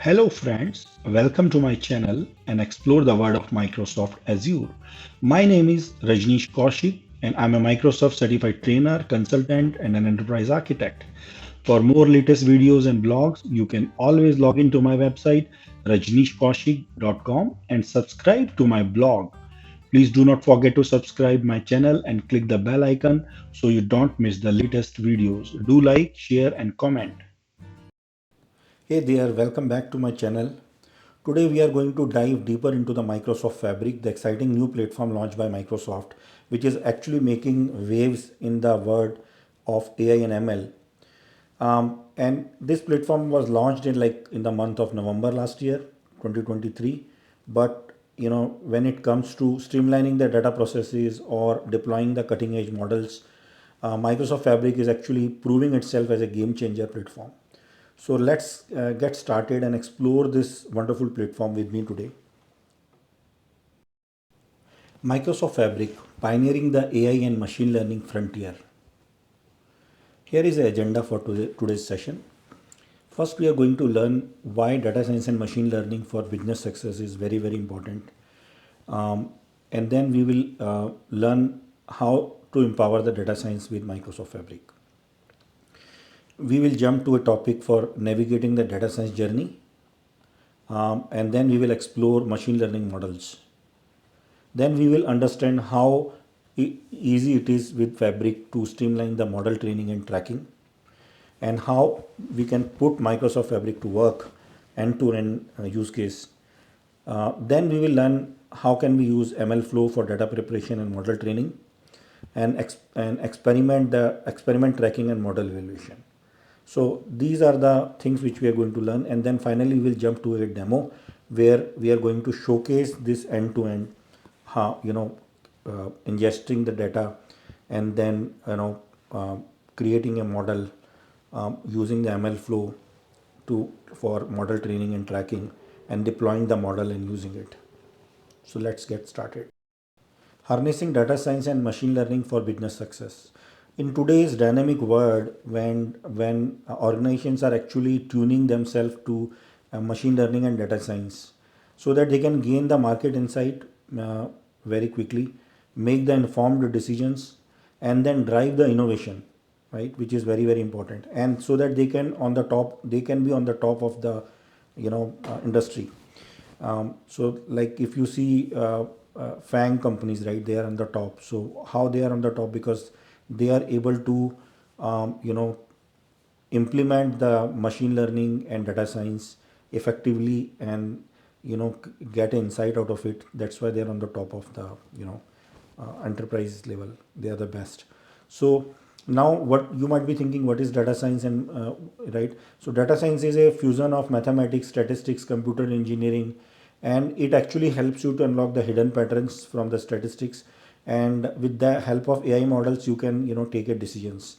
Hello friends, welcome to my channel and explore the world of Microsoft Azure. My name is Rajneesh Kaushik and I'm a Microsoft certified trainer, consultant and an enterprise architect. For more latest videos and blogs, you can always log into my website rajneeshkaushik.com and subscribe to my blog. Please do not forget to subscribe my channel and click the bell icon so you don't miss the latest videos. Do like, share and comment. Hey there, welcome back to my channel. Today we are going to dive deeper into the Microsoft Fabric, the exciting new platform launched by Microsoft, which is actually making waves in the world of AI and ML. And this platform was launched in the month of November last year, 2023. But when it comes to streamlining the data processes or deploying the cutting edge models, Microsoft Fabric is actually proving itself as a game changer platform. So let's get started and explore this wonderful platform with me today. Microsoft Fabric, pioneering the AI and machine learning frontier. Here is the agenda for today's session. First, we are going to learn why data science and machine learning for business success is very, very important. And then we will learn how to empower the data science with Microsoft Fabric. We will jump to a topic for navigating the data science journey, and then we will explore machine learning models. Then we will understand how easy it is with Fabric to streamline the model training and tracking, and how we can put Microsoft Fabric to work end-to-end use case. Then we will learn how can we use MLflow for data preparation and model training, and experiment tracking and model evaluation. So these are the things which we are going to learn, and then finally we'll jump to a demo where we are going to showcase this end to end, how ingesting the data, and then creating a model using the ML flow to for model training and tracking, and deploying the model and using it. So let's get started. Harnessing data science and machine learning for business success. In today's dynamic world, when organizations are actually tuning themselves to machine learning and data science, so that they can gain the market insight very quickly, make the informed decisions, and then drive the innovation, right? Which is very, very important, and so that they can be on the top of the industry. So like if you see FANG companies, right, they are on the top. So how they are on the top? Because they are able to um, you know implement the machine learning and data science effectively, and get insight out of it. That's why they're on the top of the enterprise level. They are the best. So now what you might be thinking, what is data science? And right, so data science is a fusion of mathematics, statistics, computer engineering, and it actually helps you to unlock the hidden patterns from the statistics, and with the help of AI models you can take a decisions.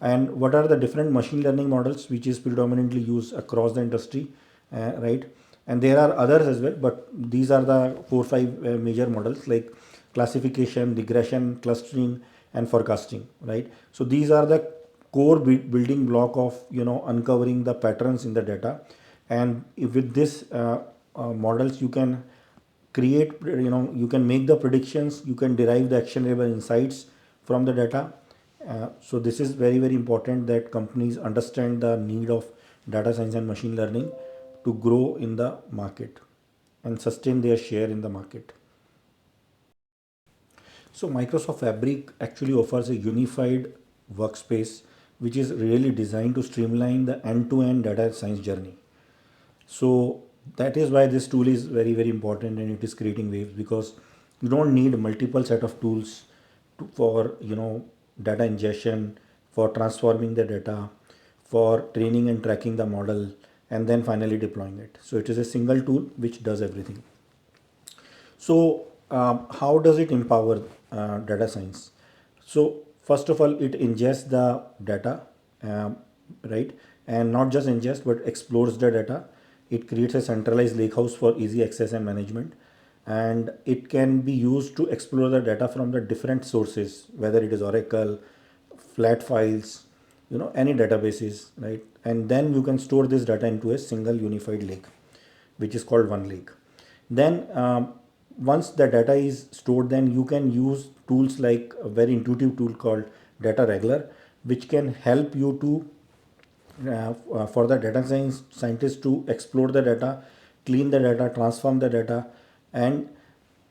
And what are the different machine learning models which is predominantly used across the industry, right? And there are others as well, but these are the 4 5 major models, like classification, regression, clustering, and forecasting, right? So these are the core building block of uncovering the patterns in the data. And with this models, you can create, you can make the predictions, you can derive the actionable insights from the data. So this is very, very important that companies understand the need of data science and machine learning to grow in the market and sustain their share in the market. So Microsoft Fabric actually offers a unified workspace which is really designed to streamline the end-to-end data science journey. So that is why this tool is very, very important, and it is creating waves, because you don't need multiple set of tools for data ingestion, for transforming the data, for training and tracking the model, and then finally deploying it. So it is a single tool which does everything. So, how does it empower data science? So, first of all, it ingests the data, right? And not just ingest, but explores the data. It creates a centralized lakehouse for easy access and management. And it can be used to explore the data from the different sources, whether it is Oracle, flat files, any databases, right? And then you can store this data into a single unified lake. which is called one lake. Then once the data is stored, then you can use tools like a very intuitive tool called data regular, which can help you to for the data science scientists to explore the data, clean the data, transform the data. And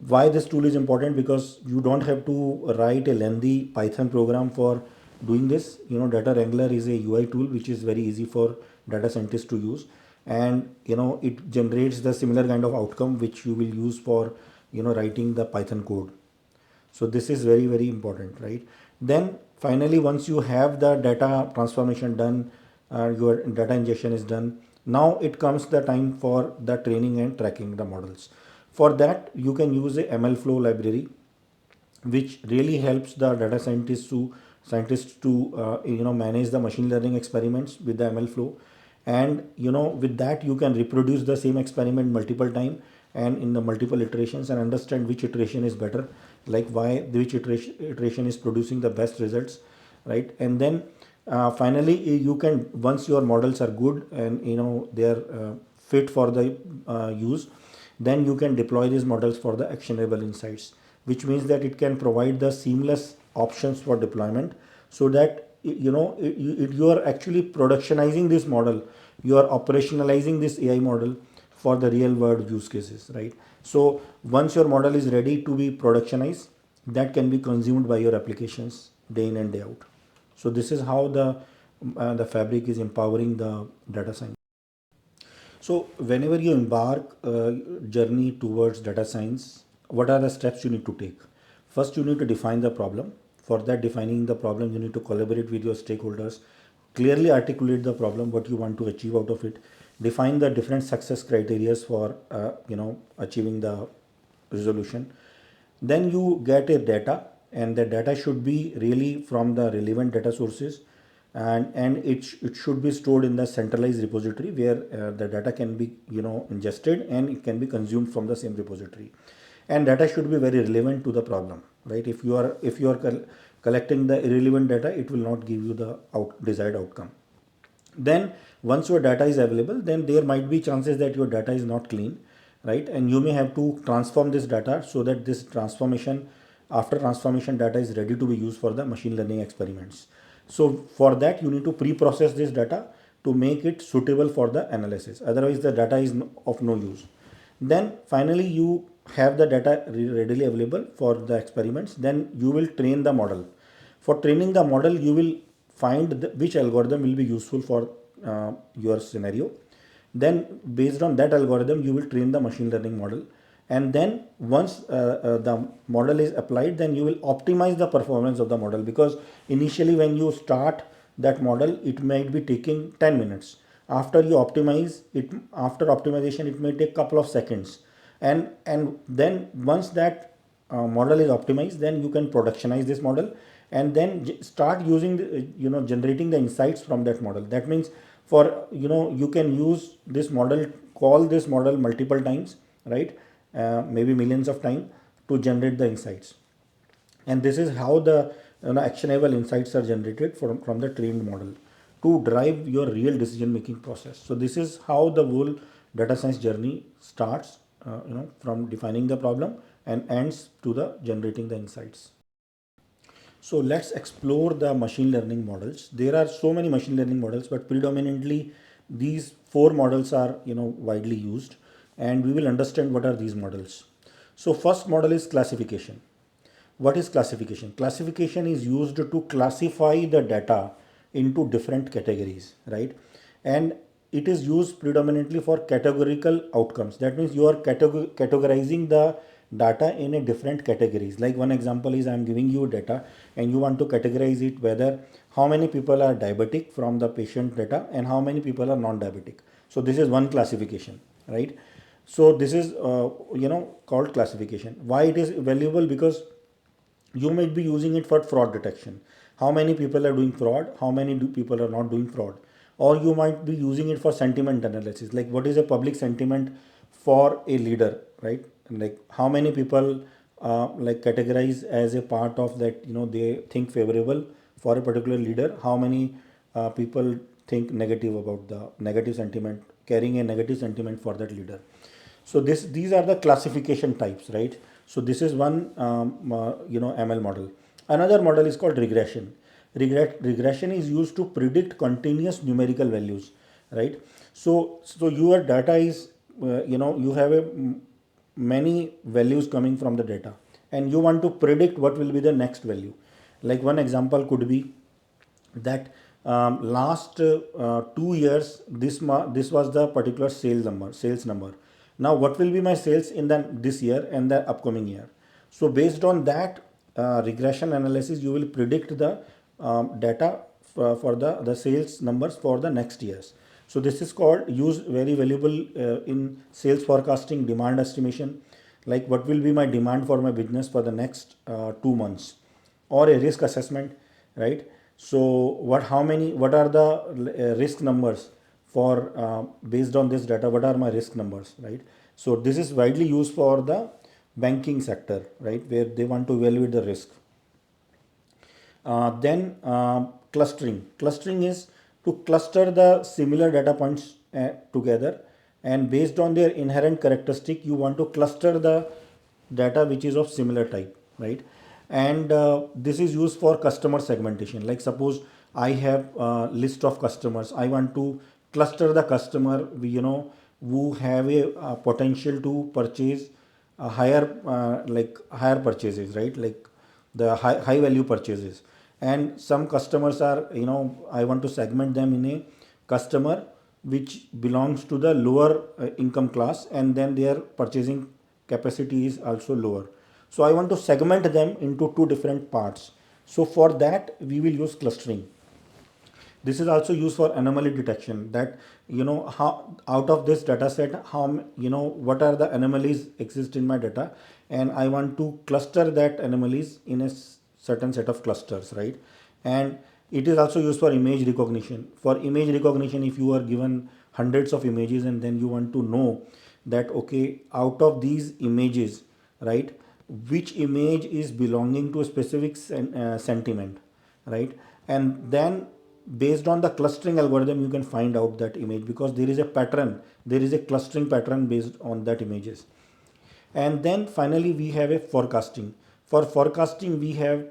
why this tool is important, because you don't have to write a lengthy Python program for doing this. Data wrangler is a UI tool which is very easy for data scientists to use, and it generates the similar kind of outcome which you will use for writing the Python code. So this is very, very important, right? Then finally, once you have the data transformation done, your data ingestion is done, now it comes the time for the training and tracking the models. For that, you can use a MLflow library, which really helps the data scientists to manage the machine learning experiments with the MLflow. And with that, you can reproduce the same experiment multiple time and in the multiple iterations, and understand which iteration is better, like why which iteration is producing the best results, right? And then finally, you can, once your models are good and they are fit for the use, then you can deploy these models for the actionable insights, which means that it can provide the seamless options for deployment, so that you are actually productionizing this model, you are operationalizing this AI model for the real world use cases, right? So once your model is ready to be productionized, that can be consumed by your applications day in and day out. So this is how the fabric is empowering the data science. So whenever you embark a journey towards data science, what are the steps you need to take? First, you need to define the problem. For that, defining the problem, you need to collaborate with your stakeholders, clearly articulate the problem, what you want to achieve out of it, define the different success criteria for achieving the resolution. Then you get a data, and the data should be really from the relevant data sources, and it should be stored in the centralized repository where the data can be ingested and it can be consumed from the same repository. And data should be very relevant to the problem, right? If you are collecting the irrelevant data, it will not give you the desired outcome. Then once your data is available, then there might be chances that your data is not clean, right? And you may have to transform this data, so that this transformation, after transformation, data is ready to be used for the machine learning experiments. So for that, you need to pre-process this data to make it suitable for the analysis, otherwise the data is of no use. Then finally, you have the data readily available for the experiments, then you will train the model. For training the model, you will find which algorithm will be useful for your scenario. Then based on that algorithm, you will train the machine learning model. And then once the model is applied, then you will optimize the performance of the model, because initially when you start that model, it might be taking 10 minutes. After you optimize it, after optimization, it may take couple of seconds. And then once that model is optimized, then you can productionize this model, and then start using generating the insights from that model. That means, for you can use this model, call this model multiple times, right? Maybe millions of times, to generate the insights. And this is how the actionable insights are generated from the trained model to drive your real decision making process. So this is how the whole data science journey starts, from defining the problem and ends to the generating the insights. So let's explore the machine learning models. There are so many machine learning models, but predominantly these four models are widely used, and we will understand what are these models. So first model is classification. What is classification? Classification is used to classify the data into different categories, right? And it is used predominantly for categorical outcomes. That means you are categorizing the data in a different categories. Like one example is, I'm giving you data and you want to categorize it, whether how many people are diabetic from the patient data and how many people are non-diabetic. So this is one classification, right? So this is called classification. Why it is valuable? Because you might be using it for fraud detection. How many people are doing fraud? How many people are not doing fraud? Or you might be using it for sentiment analysis, like what is a public sentiment for a leader, right? Like how many people like categorize as a part of that, they think favorable for a particular leader. How many people think negative about the negative sentiment, carrying a negative sentiment for that leader. So these are the classification types, right? So this is one ML model. Another model is called regression. Regression is used to predict continuous numerical values, right? So your data is you have many values coming from the data, and you want to predict what will be the next value. Like one example could be that last 2 years this was the particular sales number. Now what will be my sales in the this year and the upcoming year? So based on that regression analysis, you will predict the data for the sales numbers for the next years. So this is called used very valuable in sales forecasting, demand estimation, like what will be my demand for my business for the next 2 months, or a risk assessment, right? So what are the risk numbers for based on this data, what are my risk numbers, right? So this is widely used for the banking sector, right, where they want to evaluate the risk. Then clustering. Clustering is to cluster the similar data points together, and based on their inherent characteristic, you want to cluster the data which is of similar type, right? And this is used for customer segmentation. Like suppose I have a list of customers. I want to cluster the customer, who have a potential to purchase a higher purchases, right? Like the high value purchases. And some customers are, I want to segment them in a customer which belongs to the lower income class, and then their purchasing capacity is also lower. So I want to segment them into two different parts. So for that we will use clustering. This is also used for anomaly detection, that how out of this data set, how what are the anomalies exist in my data, and I want to cluster that anomalies in a certain set of clusters, right? And it is also used for image recognition. For image recognition, if you are given hundreds of images and then you want to know that, okay, out of these images, right, which image is belonging to a specific sentiment, right? And then based on the clustering algorithm, you can find out that image, because there is a pattern, there is a clustering pattern based on that images. And then finally we have a forecasting. For forecasting we have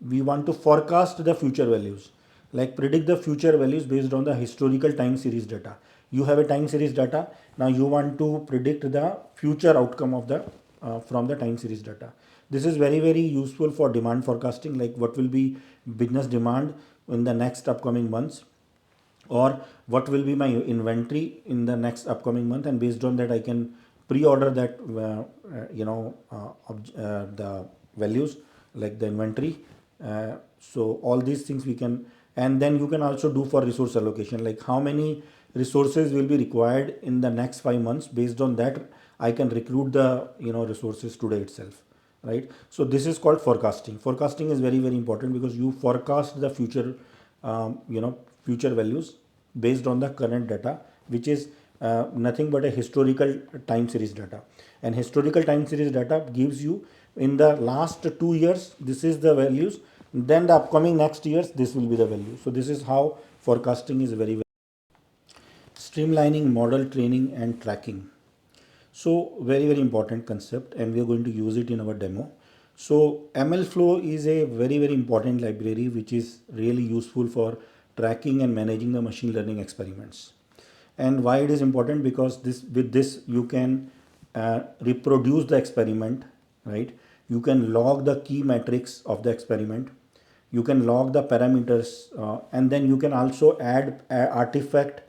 we want to forecast the future values, like predict the future values based on the historical time series data. You have a time series data, now you want to predict the future outcome of the from the time series data. This is very useful for demand forecasting, like what will be business demand in the next upcoming months, or what will be my inventory in the next upcoming month, and based on that I can pre-order that the values, like the inventory. So all these things we can. And then you can also do for resource allocation, like how many resources will be required in the next 5 months. Based on that I can recruit the resources today itself, right? So this is called forecasting. Forecasting is very important, because you forecast the future future values based on the current data, which is nothing but a historical time series data. And historical time series data gives you in the last 2 years this is the values, then the upcoming next years this will be the value. So this is how forecasting is very. Streamlining model training and tracking. So very important concept, and we are going to use it in our demo. So MLflow is a very important library which is really useful for tracking and managing the machine learning experiments. And why it is important? Because with this you can reproduce the experiment, right? You can log the key metrics of the experiment. You can log the parameters, and then you can also add artifact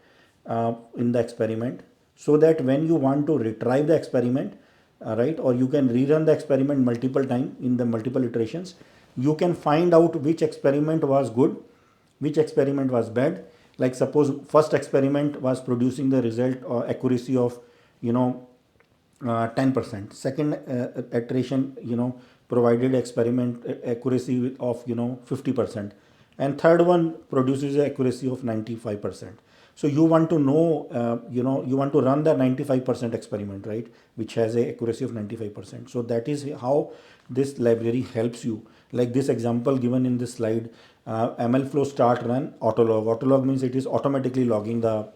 in the experiment, so that when you want to retrieve the experiment, right, or you can rerun the experiment multiple time in the multiple iterations, you can find out which experiment was good, which experiment was bad. Like suppose first experiment was producing the result or accuracy of 10%. Second iteration provided experiment accuracy of 50%, and third one produces accuracy of 95%. So you want to know you want to run the 95% experiment, right, which has a accuracy of 95%. So that is how this library helps you. Like this example given in this slide, MLflow start run autolog. Autolog means it is automatically logging the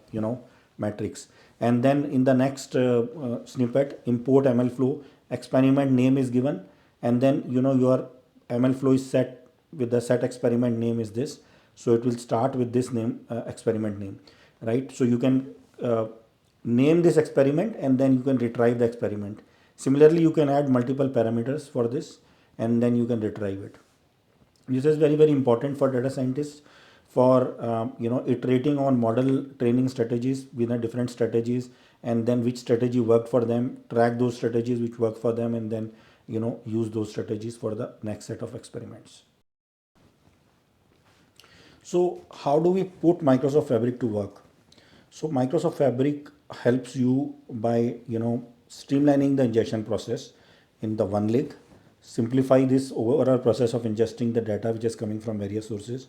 metrics. And then in the next snippet, import MLflow, experiment name is given, and then your MLflow is set with the set experiment name is this. So it will start with this name, experiment name, right? So you can name this experiment and then you can retrieve the experiment. Similarly, you can add multiple parameters for this and then you can retrieve it. This is very important for data scientists for iterating on model training strategies with the different strategies, and then which strategy worked for them, track those strategies which work for them, and then use those strategies for the next set of experiments. So how do we put Microsoft Fabric to work? So Microsoft Fabric helps you by streamlining the ingestion process in the one leg, simplify this overall process of ingesting the data which is coming from various sources.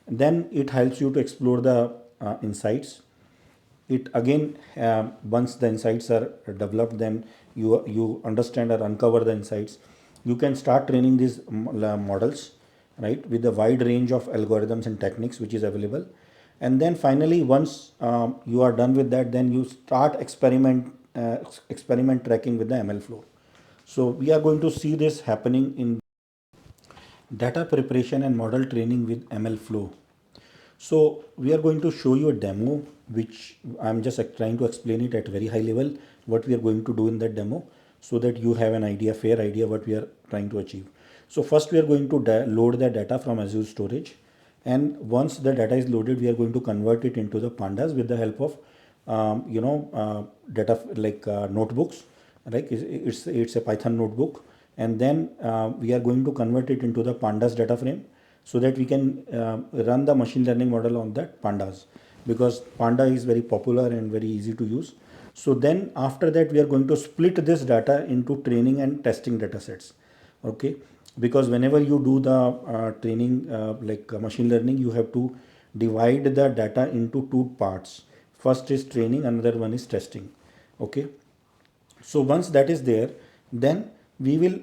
And then it helps you to explore the insights. It again, once the insights are developed, then you understand or uncover the insights. You can start training these models, right, with a wide range of algorithms and techniques which is available. And then finally, once you are done with that, then you start experiment tracking with the MLflow. So we are going to see this happening in data preparation and model training with MLflow. So we are going to show you a demo, which I'm just trying to explain it at very high level, what we are going to do in that demo, so that you have an idea, fair idea what we are trying to achieve. So first we are going to load the data from Azure storage. And once the data is loaded, we are going to convert it into the pandas with the help of, data like notebooks, right? It's a Python notebook. And then we are going to convert it into the pandas data frame so that we can run the machine learning model on that pandas, because panda is very popular and very easy to use. So then after that, we are going to split this data into training and testing data sets. Okay, because whenever you do the training machine learning, you have to divide the data into two parts. First is training, another one is testing. Okay, so once that is there, then we will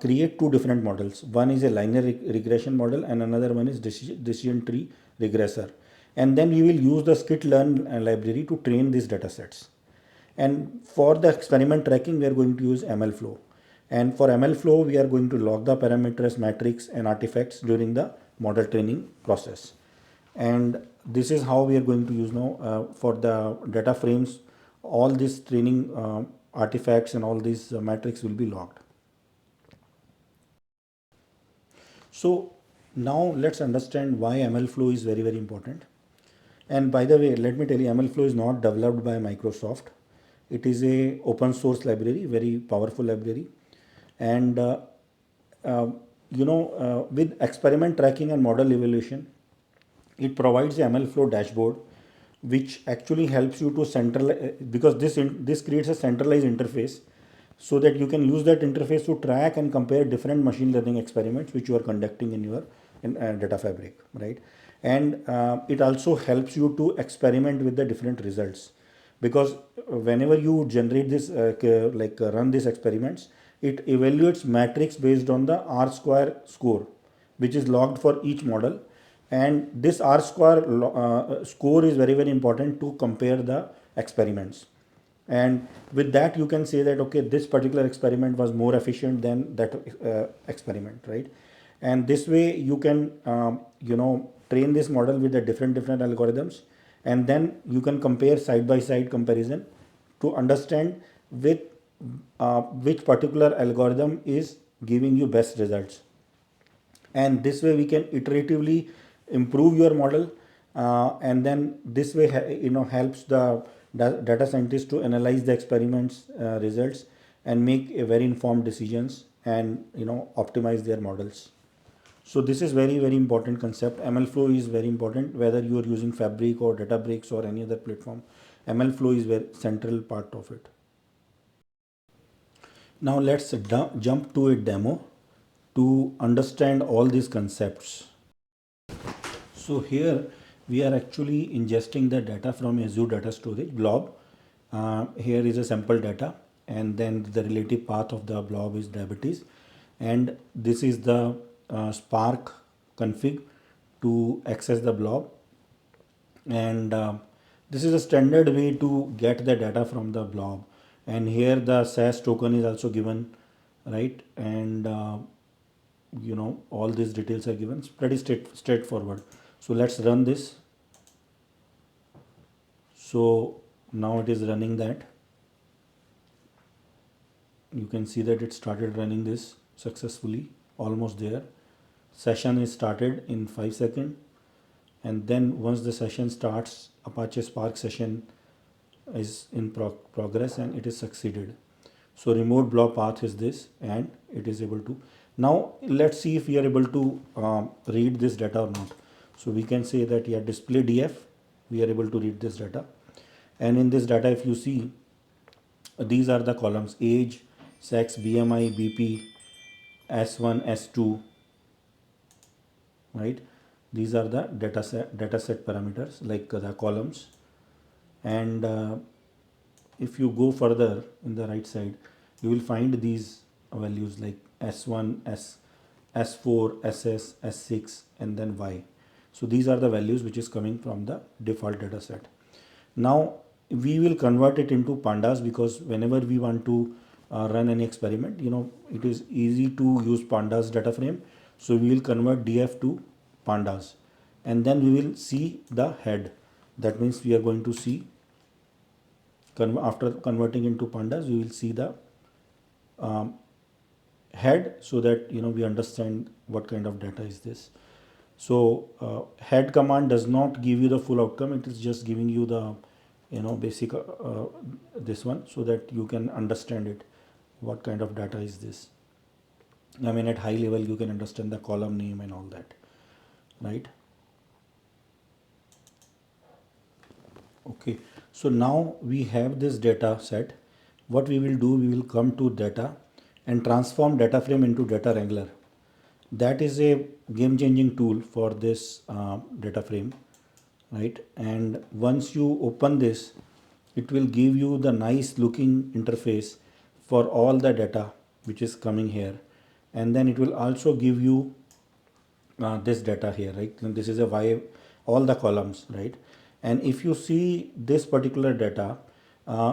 create two different models. One is a linear regression model and another one is decision tree regressor. And then we will use the scikit-learn library to train these data sets. And for the experiment tracking, we are going to use MLflow. And for MLflow, we are going to log the parameters, metrics, and artifacts during the model training process. And this is how we are going to use now for the data frames. All these training artifacts and all these metrics will be logged. So now let's understand why MLflow is very important. And by the way, let me tell you, MLflow is not developed by Microsoft. It is a open source library, very powerful library. And with experiment tracking and model evaluation, it provides a MLflow dashboard, which actually helps you to centralize, because this creates a centralized interface, so that you can use that interface to track and compare different machine learning experiments which you are conducting in your data fabric, right? And it also helps you to experiment with the different results, because whenever you generate this run these experiments, it evaluates metrics based on the R square score, which is logged for each model. And this R square score is very important to compare the experiments. And with that, you can say that, okay, this particular experiment was more efficient than that experiment, right? And this way you can train this model with the different algorithms, and then you can compare side by side comparison to understand with which particular algorithm is giving you best results. And this way we can iteratively improve your model, and then this way helps the data scientists to analyze the experiments results and make a very informed decisions, and optimize their models. So this is very important concept. MLflow is very important whether you are using Fabric or Databricks or any other platform. MLflow is very central part of it. Now let's jump to a demo to understand all these concepts. So here we are actually ingesting the data from Azure Data Storage blob. Here is a sample data, and then the relative path of the blob is diabetes, and this is the Spark config to access the blob. And This is a standard way to get the data from the blob, and here the SAS token is also given, right? And all these details are given. It's pretty straightforward. So let's run this. So now it is running that. You can see that it started running this successfully, almost there. Session is started in 5 seconds, and then once the session starts, Apache Spark session is in progress and it is succeeded. So remote blob path is this, and it is able to. Now let's see if we are able to read this data or not. So we can say that, yeah, display df, we are able to read this data. And in this data, if you see, these are the columns: age, sex, BMI, BP, S1, S2, right? These are the data set parameters, like the columns. And if you go further in the right side, you will find these values like S1, S4, SS, S6, and then Y. So these are the values which is coming from the default data set. Now we will convert it into pandas, because whenever we want to run any experiment, it is easy to use pandas data frame. So we will convert df to pandas, and then we will see the head. That means we are going to see, after converting into pandas, we will see the head, so that we understand what kind of data is this. So head command does not give you the full outcome, it is just giving you the basic this one, so that you can understand it, what kind of data is this. I mean, at high level you can understand the column name and all that, right? Okay, so now we have this data set. What we will do, we will come to data and transform data frame into data wrangler. That is a game changing tool for this data frame, right? And once you open this, it will give you the nice looking interface for all the data which is coming here. And then it will also give you this data here, right? And this is a y, all the columns, right? And if you see this particular data,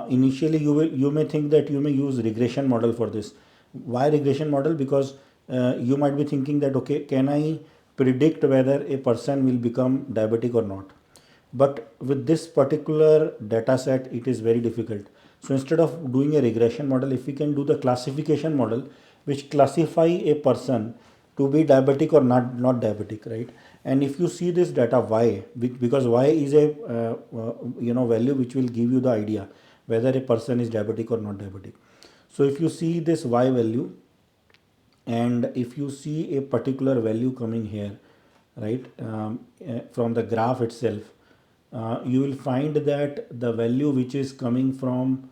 initially you may think that you may use regression model for this. Why regression model? Because you might be thinking that, okay, can I predict whether a person will become diabetic or not? But with this particular data set, it is very difficult. So instead of doing a regression model, if we can do the classification model, which classify a person to be diabetic or not diabetic, right? And if you see this data y, because y is a value which will give you the idea whether a person is diabetic or not diabetic. So if you see this y value, and if you see a particular value coming here, right, from the graph itself, you will find that the value which is coming from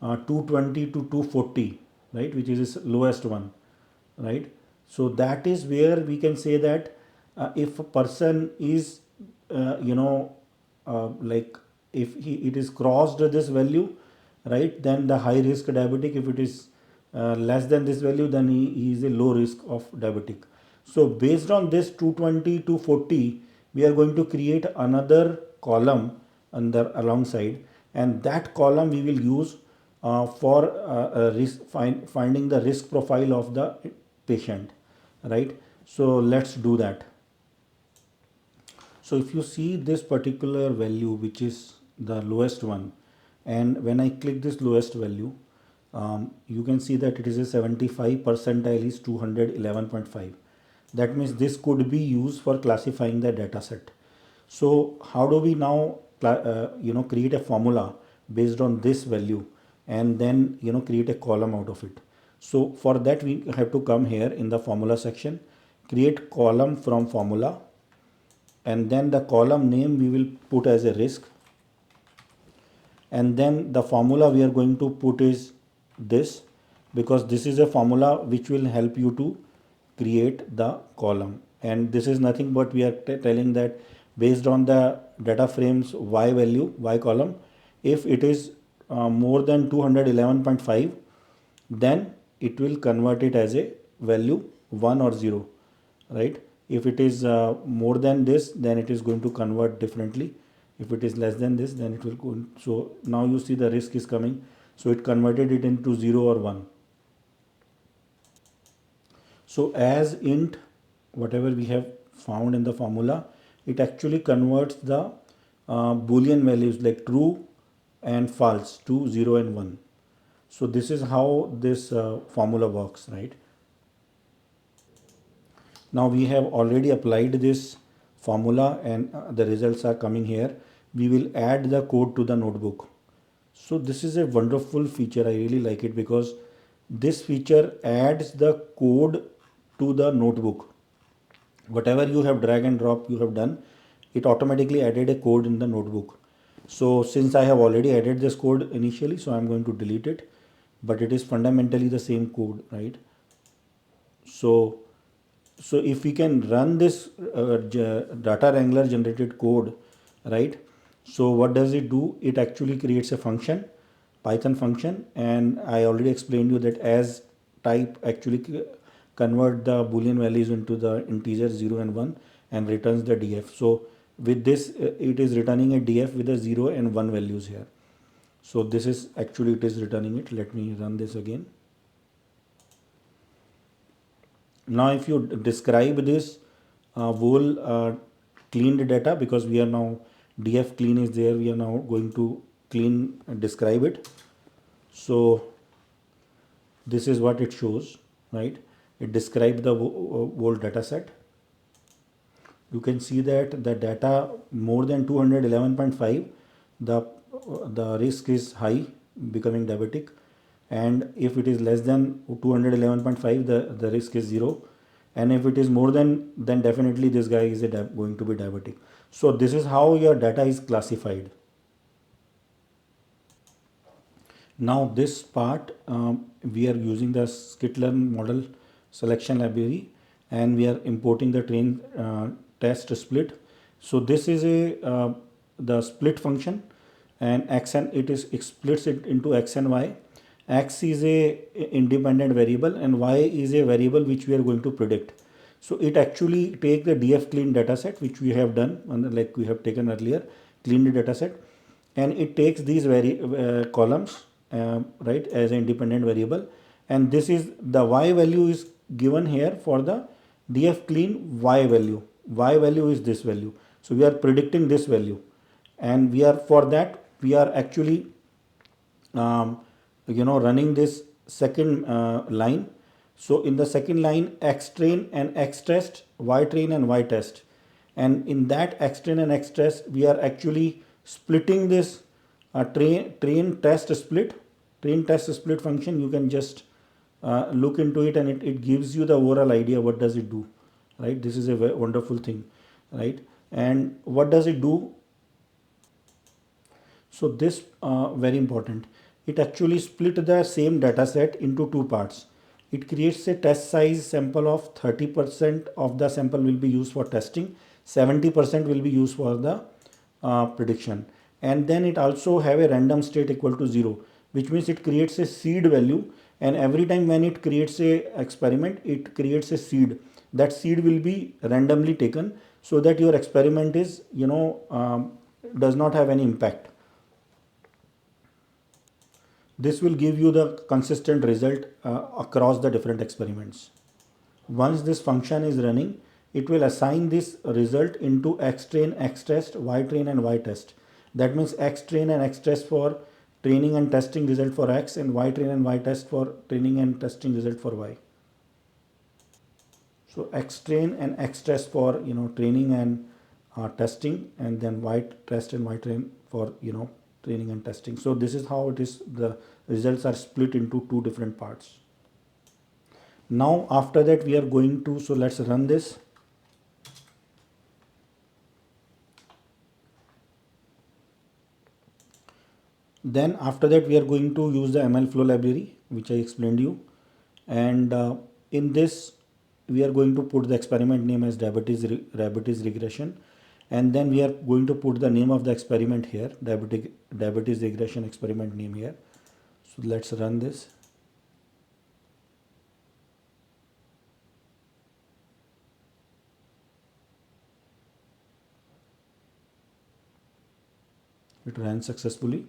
220 to 240, right, which is its lowest one, right? So that is where we can say that if a person is like, if it is crossed this value, right, then the high risk diabetic. If it is less than this value, then he is a low risk of diabetic. So based on this 220 to 40, we are going to create another column under alongside, and that column we will use for finding the risk profile of the patient, right? So let's do that. So if you see this particular value, which is the lowest one, and when I click this lowest value, you can see that it is a 75 percentile is 211.5. That means this could be used for classifying the data set. So how do we now create a formula based on this value, and then create a column out of it? So for that, we have to come here in the formula section, create column from formula, and then the column name we will put as a risk, and then the formula we are going to put is this, because this is a formula which will help you to create the column. And this is nothing but we are telling that based on the data frames y value, y column, if it is more than 211.5, then it will convert it as a value 1 or 0, right? If it is more than this, then it is going to convert differently, If it is less than this, then it will go. So now you see the risk is coming. So it converted it into 0 or 1. So as int, whatever we have found in the formula, it actually converts the boolean values like true and false to 0 and 1. So this is how this formula works, right? Now we have already applied this formula and the results are coming here. We will add the code to the notebook. So this is a wonderful feature. I really like it because this feature adds the code to the notebook. Whatever you have drag and drop you have done, it automatically added a code in the notebook. So since I have already added this code initially, so I'm going to delete it, but it is fundamentally the same code, right? So so if we can run this data wrangler generated code, right? So what does it do? It actually creates a function, Python function, and I already explained you that as type actually convert the boolean values into the integer 0 and 1 and returns the df. So with this it is returning a df with a 0 and 1 values here. So this is actually it is returning it. Let me run this again. Now if you describe this whole cleaned data, because we are now df clean is there, we are now going to clean describe it. So this is what it shows, right? It describes the whole data set. You can see that the data more than 211.5, the risk is high, becoming diabetic, and if it is less than 211.5, the risk is 0, and if it is more than, then definitely this guy is going to be diabetic. So this is how your data is classified. Now this part, we are using the scikit-learn model selection library, and we are importing the train test split. So this is a the split function, and x and it splits it into x and y. X is a independent variable and y is a variable which we are going to predict. So it actually take the df clean data set which we have done, like we have taken earlier, cleaned data set, and it takes these columns, right, as an independent variable, and this is the y value is given here for the df clean y value is this value. So we are predicting this value, and we are for that we are actually running this second line. So in the second line, x train and x test, y train and y test, and in that x train and x test we are actually splitting this train test split function. You can just look into it, and it gives you the overall idea what does it do, right? This is a wonderful thing, right? And what does it do? So this very important. It actually split the same data set into two parts. It creates a test size sample of 30% of the sample will be used for testing, 70% will be used for the prediction. And then it also have a random state equal to 0, which means it creates a seed value, and every time when it creates a experiment, it creates a seed. That seed will be randomly taken so that your experiment is does not have any impact. This will give you the consistent result across the different experiments. Once this function is running, it will assign this result into x train, x test, y train and y test. That means x train and x test for training and testing result for x, and y train and y test for training and testing result for y. So x train and x test for training and testing, and then y test and y train for training and testing. So this is how it is. The results are split into two different parts. Now after that we are going to, so let's run this. Then after that we are going to use the MLflow library which I explained you, and in this we are going to put the experiment name as diabetes regression, and then we are going to put the name of the experiment here, diabetes regression experiment name here. So let's run this. It ran successfully.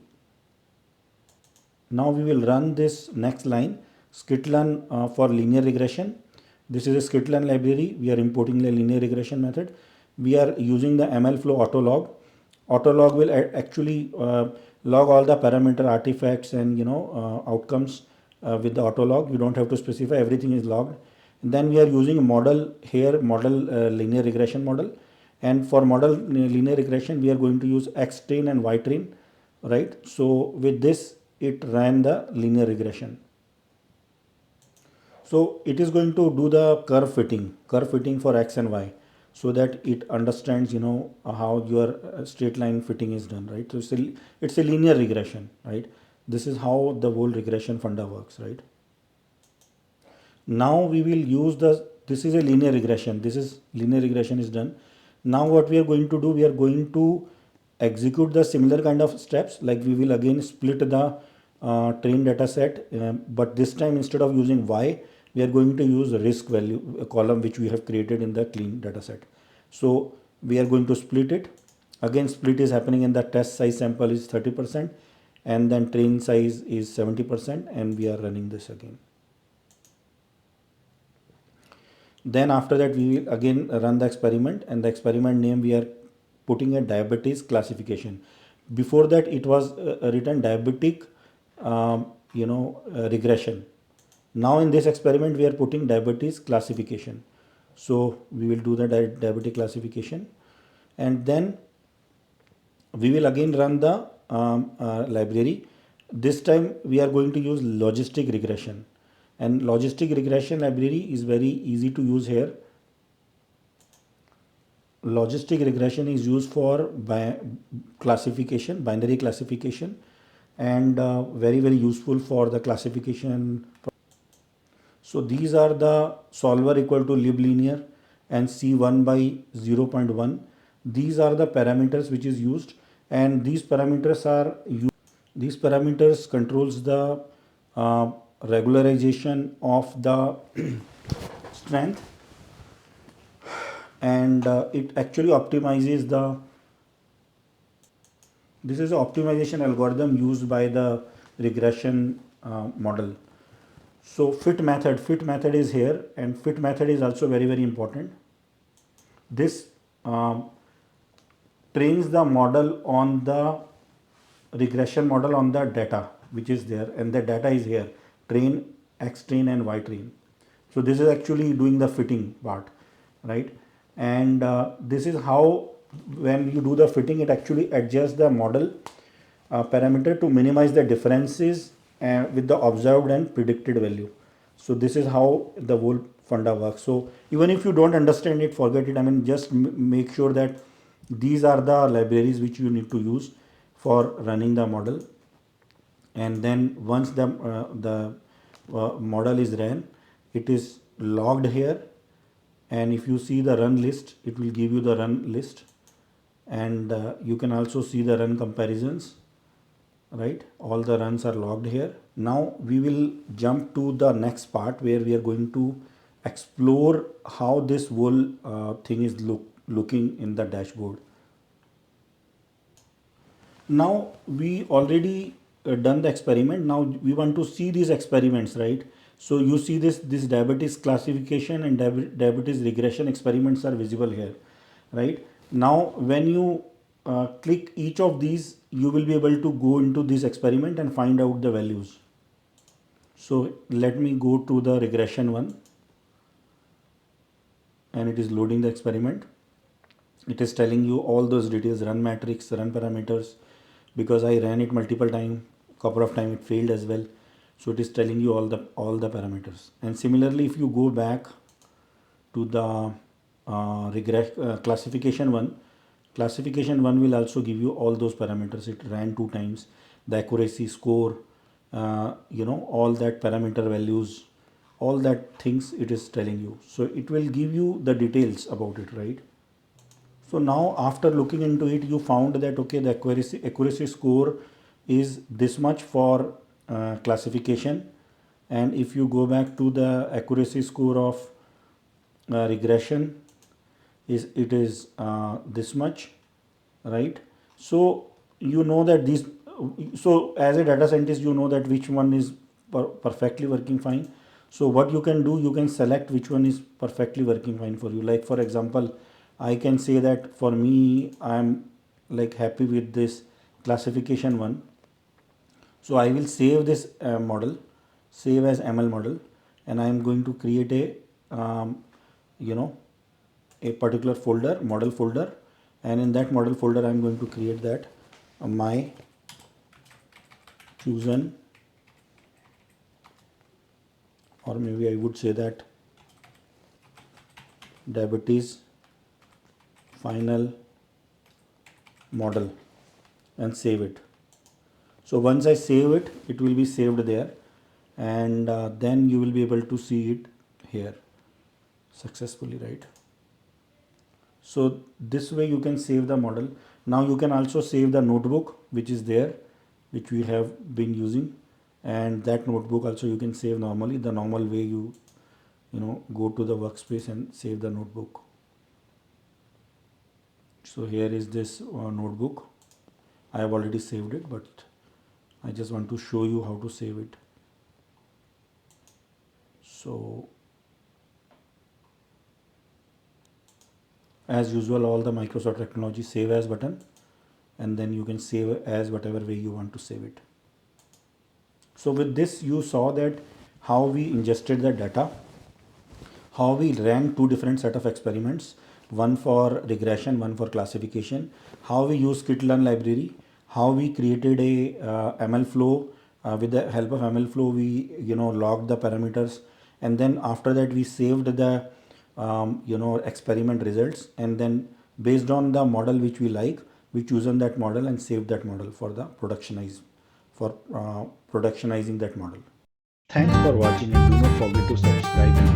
Now we will run this next line, scikit-learn for linear regression. This is a scikit-learn library. We are importing the linear regression method. We are using the MLflow autolog. Autolog will actually log all the parameter artifacts and outcomes with the autolog. You don't have to specify, everything is logged. And then we are using a model here, model linear regression model. And for model linear regression, we are going to use X train and Y train, right? So with this, it ran the linear regression. So it is going to do the curve fitting for X and Y, so that it understands, how your straight line fitting is done, right? So it's a linear regression, right? This is how the whole regression funda works, right? Now we will use this is a linear regression. This is linear regression is done. Now what we are going to do, we are going to execute the similar kind of steps. Like we will again split the train data set, but this time instead of using Y, we are going to use a risk value, a column which we have created in the clean data set. So we are going to split it. Again, split is happening in the test size sample is 30%, and then train size is 70%, and we are running this again. Then after that, we will again run the experiment, and the experiment name we are putting a diabetes classification. Before that, it was written diabetic, regression. Now in this experiment, we are putting diabetes classification. So we will do the diabetic classification, and then we will again run the library. This time we are going to use logistic regression, and logistic regression library is very easy to use here. Logistic regression is used for classification, binary classification, and very very useful for the classification. So these are the solver equal to liblinear and C1 by 0.1. These are the parameters which is used, and these parameters are used. These parameters controls the regularization of the strength, and it actually optimizes the. This is an optimization algorithm used by the regression model. So fit method is here, and fit method is also very very important. This trains the model on the regression model on the data which is there, and the data is here, train, X train and Y train. So this is actually doing the fitting part, right? And this is how, when you do the fitting, it actually adjusts the model parameter to minimize the differences with the observed and predicted value. So this is how the whole funda works. So even if you don't understand it, forget it. I mean, just make sure that these are the libraries which you need to use for running the model. And then once the model is ran, it is logged here, and if you see the run list, it will give you the run list, and you can also see the run comparisons, right? All the runs are logged here. Now we will jump to the next part where we are going to explore how this whole thing is looking in the dashboard. Now we already done the experiment. Now we want to see these experiments, right? So you see this diabetes classification and diabetes regression experiments are visible here, right? Now when you click each of these, you will be able to go into this experiment and find out the values. So let me go to the regression one, and it is loading the experiment. It is telling you all those details, run matrix, run parameters. Because I ran it multiple times, couple of times it failed as well. So it is telling you all the parameters. And similarly, if you go back to the classification one will also give you all those parameters. It ran 2 times, the accuracy score, all that parameter values, all that things it is telling you. So it will give you the details about it, right? So now after looking into it, you found that okay, the accuracy score is this much for classification, and if you go back to the accuracy score of regression, it is this much, right? So you know that these, so as a data scientist you know that which one is perfectly working fine. So what you can do, you can select which one is perfectly working fine for you. Like for example, I can say that for me I'm like happy with this classification one. So I will save this model, save as ML model, and I am going to create a you know a particular folder, model folder, and in that model folder I'm going to create that my chosen, or maybe I would say that diabetes final model, and save it. So once I save it, it will be saved there, and then you will be able to see it here successfully, right? So this way you can save the model. Now you can also save the notebook which is there, which we have been using, and that notebook also you can save normally, the normal way you go to the workspace and save the notebook. So here is this notebook. I have already saved it, but I just want to show you how to save it. So as usual, all the Microsoft technology save as button, and then you can save as whatever way you want to save it. So with this you saw that how we ingested the data, how we ran two different set of experiments, one for regression, one for classification, how we use scikit-learn library, how we created a MLflow. With the help of MLflow we logged the parameters, and then after that we saved the experiment results, and then based on the model which we like, we chosen that model and saved that model for the productionizing that model. Thanks for watching and do not forget to subscribe and